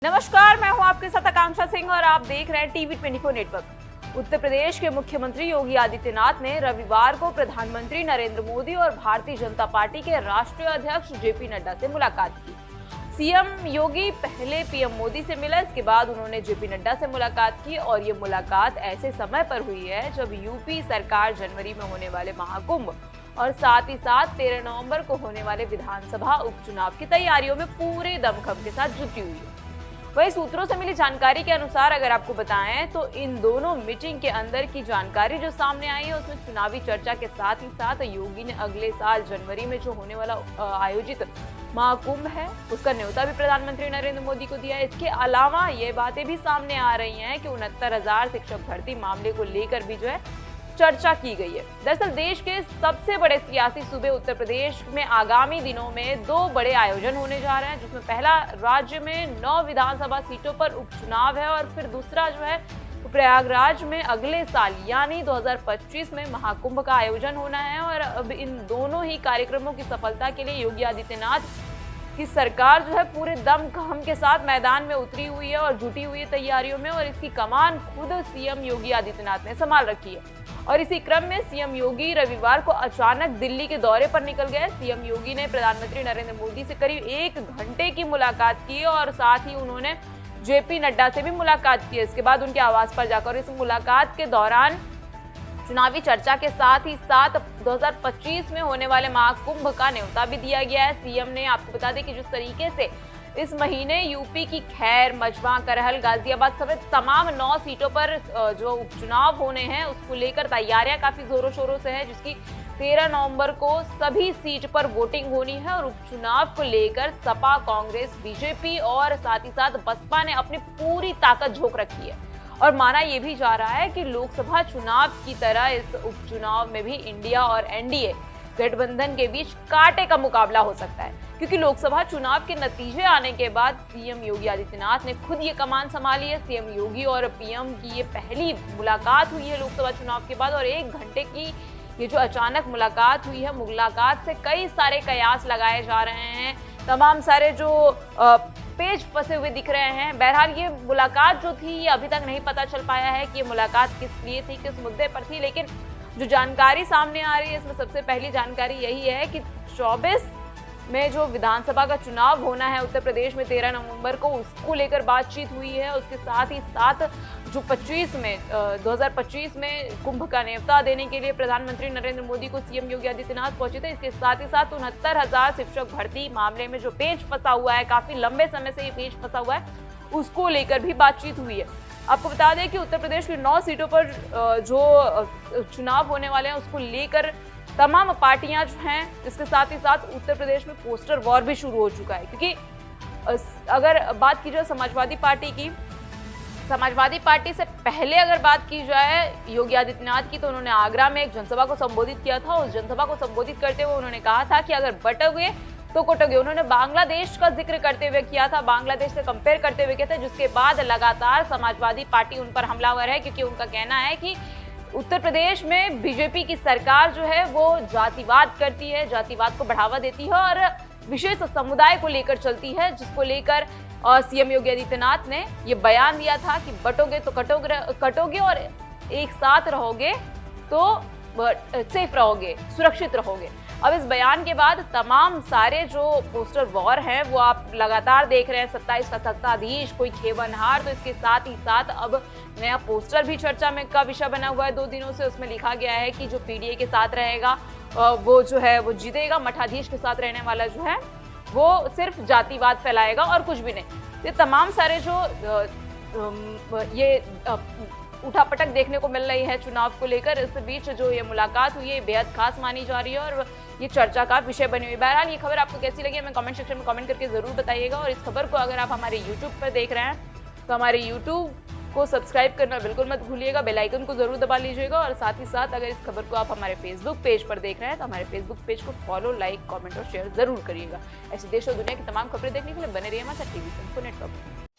नमस्कार, मैं हूं आपके साथ आकांक्षा सिंह और आप देख रहे हैं टीवी 24 नेटवर्क। उत्तर प्रदेश के मुख्यमंत्री योगी आदित्यनाथ ने रविवार को प्रधानमंत्री नरेंद्र मोदी और भारतीय जनता पार्टी के राष्ट्रीय अध्यक्ष जेपी नड्डा से मुलाकात की। सीएम योगी पहले पीएम मोदी से मिला, इसके बाद उन्होंने जेपी नड्डा से मुलाकात की और ये मुलाकात ऐसे समय पर हुई है जब यूपी सरकार जनवरी में होने वाले महाकुंभ और साथ ही साथ 13 नवंबर को होने वाले विधानसभा उपचुनाव की तैयारियों में पूरे दमखम के साथ जुटी हुई है। वही सूत्रों से मिली जानकारी के अनुसार अगर आपको बताएं तो इन दोनों मीटिंग के अंदर की जानकारी जो सामने आई है उसमें चुनावी चर्चा के साथ ही साथ योगी ने अगले साल जनवरी में जो होने वाला आयोजित महाकुंभ है उसका न्योता भी प्रधानमंत्री नरेंद्र मोदी को दिया है। इसके अलावा ये बातें भी सामने आ रही हैं कि 69,000 शिक्षक भर्ती मामले को लेकर भी जो है चर्चा की गई है। दरअसल देश के सबसे बड़े सियासी सूबे उत्तर प्रदेश में आगामी दिनों में 2 बड़े आयोजन होने जा रहे हैं, जिसमें पहला राज्य में 9 विधानसभा सीटों पर उपचुनाव है और फिर दूसरा जो है प्रयागराज में अगले साल यानी 2025 में महाकुंभ का आयोजन होना है। और अब इन दोनों ही कार्यक्रमों की सफलता के लिए योगी आदित्यनाथ की सरकार जो है पूरे दमखम के साथ मैदान में उतरी हुई है और जुटी हुई है तैयारियों में, और इसकी कमान खुद सीएम योगी आदित्यनाथ ने संभाल रखी है। और इसी क्रम में सीएम योगी रविवार को अचानक दिल्ली के दौरे पर निकल गए। सीएम योगी ने प्रधानमंत्री नरेंद्र मोदी से करीब 1 घंटे की मुलाकात की और साथ ही उन्होंने जेपी नड्डा से भी मुलाकात की। इसके बाद उनके आवास पर जाकर इस मुलाकात के दौरान चुनावी चर्चा के साथ ही साथ 2025 में होने वाले महाकुंभ का न्योता भी दिया गया है। सीएम ने आपको बता दें कि जिस तरीके से इस महीने यूपी की खैर, मजवा, करहल, गाजियाबाद समेत तमाम 9 सीटों पर जो उपचुनाव होने हैं उसको लेकर तैयारियां काफी जोरों शोरों से है, जिसकी 13 नवंबर को सभी सीट पर वोटिंग होनी है। और उपचुनाव को लेकर सपा, कांग्रेस, बीजेपी और साथ ही साथ बसपा ने अपनी पूरी ताकत झोंक रखी है और माना यह भी जा रहा है कि लोकसभा चुनाव की तरह इस उपचुनाव में भी इंडिया और एनडीए गठबंधन के बीच कांटे का मुकाबला हो सकता है, क्योंकि लोकसभा चुनाव के नतीजे आने के बाद सीएम योगी आदित्यनाथ ने खुद ये कमान संभाली है। सीएम योगी और पीएम की ये पहली मुलाकात हुई है लोकसभा चुनाव के बाद, और 1 घंटे की ये जो अचानक मुलाकात हुई है, मुलाकात से कई सारे कयास लगाए जा रहे हैं, तमाम सारे जो पेज फंसे हुए दिख रहे हैं। बहरहाल ये मुलाकात जो थी ये अभी तक नहीं पता चल पाया है कि ये मुलाकात किस लिए थी, किस मुद्दे पर थी, लेकिन जो जानकारी सामने आ रही है इसमें सबसे पहली जानकारी यही है कि 24 में जो विधानसभा का चुनाव होना है उत्तर प्रदेश में 13 नवंबर को, उसको लेकर बातचीत हुई है। उसके साथ ही साथ जो 2025 में कुंभ का न्योता देने के लिए प्रधानमंत्री नरेंद्र मोदी को सीएम योगी आदित्यनाथ पहुंचे थे। इसके साथ ही साथ 69,000 शिक्षक भर्ती मामले में जो पेच फंसा हुआ है, काफी लंबे समय से ये पेच फंसा हुआ है, उसको लेकर भी बातचीत हुई है। आपको बता दें कि उत्तर प्रदेश की 9 सीटों पर जो चुनाव होने वाले हैं उसको लेकर तमाम पार्टियां जो हैं, इसके साथ ही साथ उत्तर प्रदेश में पोस्टर वॉर भी शुरू हो चुका है। क्योंकि अगर बात की जाए समाजवादी पार्टी की, समाजवादी पार्टी से पहले अगर बात की जाए योगी आदित्यनाथ की, तो उन्होंने आगरा में एक जनसभा को संबोधित किया था। उस जनसभा को संबोधित करते हुए उन्होंने कहा था कि अगर बटोगे तो कटोगे। उन्होंने बांग्लादेश का जिक्र करते हुए किया था, बांग्लादेश से कंपेयर करते हुए किया था, जिसके बाद लगातार समाजवादी पार्टी उन पर हमलावर है, क्योंकि उनका कहना है कि उत्तर प्रदेश में बीजेपी की सरकार जो है वो जातिवाद करती है, जातिवाद को बढ़ावा देती है और विशेष समुदाय को लेकर चलती है, जिसको लेकर सीएम योगी आदित्यनाथ ने ये बयान दिया था कि बटोगे तो कटोगे और एक साथ रहोगे तो सेफ रहोगे, सुरक्षित रहोगे। अब इस बयान के बाद तमाम सारे जो पोस्टर वॉर हैं वो आप लगातार देख रहे हैं। 27 का सत्ताधीश, कोई खेवनहार, तो इसके साथ ही साथ अब नया पोस्टर भी चर्चा में का विषय बना हुआ है 2 दिनों से। उसमें लिखा गया है कि जो पीडीए के साथ रहेगा वो जो है वो जीतेगा, मठाधीश के साथ रहने वाला जो है वो सिर्फ जातिवाद फैलाएगा और कुछ भी नहीं। ये तमाम सारे जो उठापटक देखने को मिल रही है चुनाव को लेकर, इस बीच जो ये मुलाकात हुई है बेहद खास मानी जा रही है और ये चर्चा का विषय बनी हुई है। बहरहाल ये खबर आपको कैसी लगी हमें कमेंट सेक्शन में कमेंट करके जरूर बताइएगा। और इस खबर को अगर आप हमारे यूट्यूब पर देख रहे हैं तो हमारे यूट्यूब को सब्सक्राइब करना बिल्कुल मत भूलिएगा, बेल आइकन को जरूर दबा लीजिएगा। और साथ ही साथ अगर इस खबर को आप हमारे फेसबुक पेज पर देख रहे हैं तो हमारे फेसबुक पेज को फॉलो, लाइक, कमेंट और शेयर जरूर करिएगा। ऐसे देश और दुनिया की तमाम खबरें देखने के लिए बने रहिए हमारे साथ टीवी 24 नेटवर्क।